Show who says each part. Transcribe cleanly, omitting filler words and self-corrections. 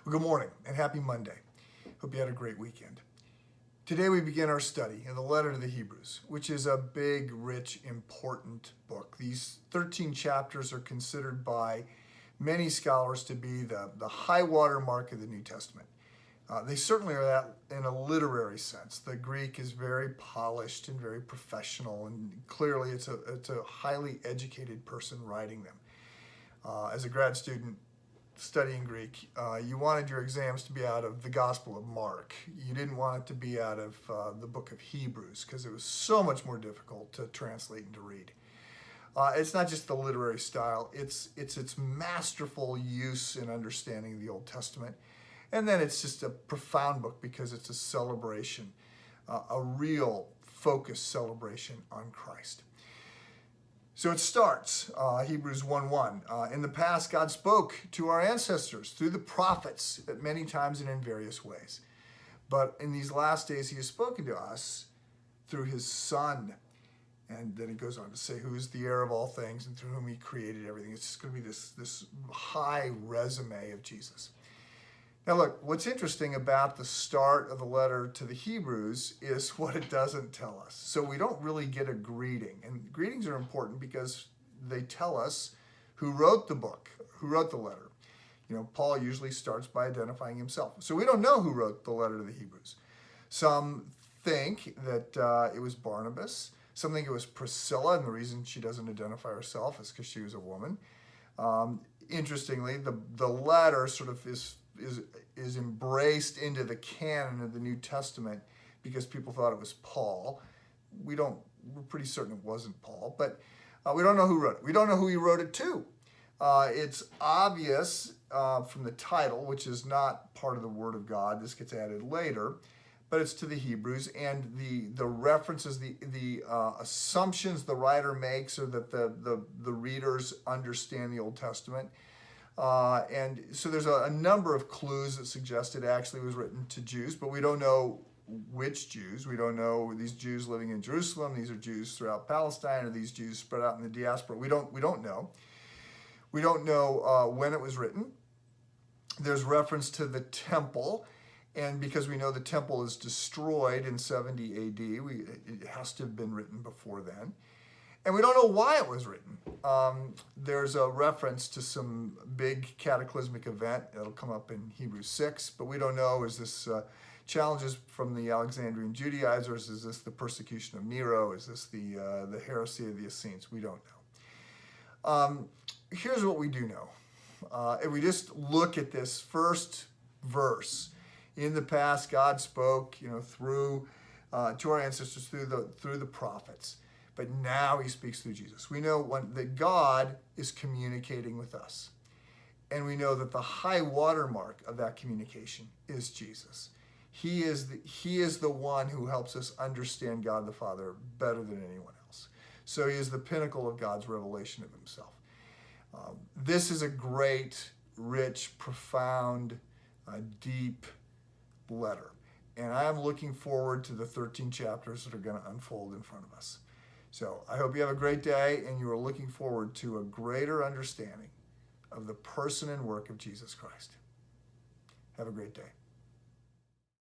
Speaker 1: Well, good morning and happy Monday. Hope you had a great weekend. Today we begin our study in the letter to the Hebrews, which is a big, rich, important book. These 13 chapters are considered by many scholars to be the high water mark of the New Testament. They certainly are that in a literary sense. The Greek is very polished and very professional, and clearly it's a highly educated person writing them. As a grad student studying Greek, you wanted your exams to be out of the Gospel of Mark. You didn't want it to be out of the book of Hebrews because it was so much more difficult to translate and to read. It's not just the literary style, it's its masterful use in understanding the Old Testament. And then it's just a profound book because it's a celebration, a real focused celebration on Christ. So it starts, Hebrews 1:1. In the past, God spoke to our ancestors through the prophets at many times and in various ways. But in these last days, he has spoken to us through his Son. And then he goes on to say, who is the heir of all things and through whom he created everything. It's just going to be this high resume of Jesus. Now look, what's interesting about the start of the letter to the Hebrews is what it doesn't tell us. So we don't really get a greeting. And greetings are important because they tell us who wrote the book, who wrote the letter. You know, Paul usually starts by identifying himself. So we don't know who wrote the letter to the Hebrews. Some think that it was Barnabas. Some think it was Priscilla, and the reason she doesn't identify herself is because she was a woman. Interestingly, the letter sort of is embraced into the canon of the New Testament because people thought it was Paul. We're pretty certain it wasn't Paul, but we don't know who wrote it. We don't know who he wrote it to. It's obvious from the title, which is not part of the Word of God. This gets added later, but it's to the Hebrews, and the references, the assumptions the writer makes are that the readers understand the Old Testament. And so there's a number of clues that suggest it actually was written to Jews, but we don't know which Jews. We don't know these Jews living in Jerusalem. These are Jews throughout Palestine, or these Jews spread out in the diaspora. We don't know. We don't know when it was written. There's reference to the temple, and because we know the temple is destroyed in 70 AD, it has to have been written before then. And we don't know why it was written. There's a reference to some big cataclysmic event. It'll come up in Hebrews 6, but we don't know, is this challenges from the Alexandrian Judaizers? Is this the persecution of Nero? Is this the heresy of the Essenes? We don't know. Here's what we do know. If we just look at this first verse, in the past, God spoke, through to our ancestors through the prophets. But now he speaks through Jesus. We know that God is communicating with us. And we know that the high watermark of that communication is Jesus. He is the one who helps us understand God the Father better than anyone else. So he is the pinnacle of God's revelation of himself. This is a great, rich, profound, deep letter. And I am looking forward to the 13 chapters that are going to unfold in front of us. So I hope you have a great day and you are looking forward to a greater understanding of the person and work of Jesus Christ. Have a great day.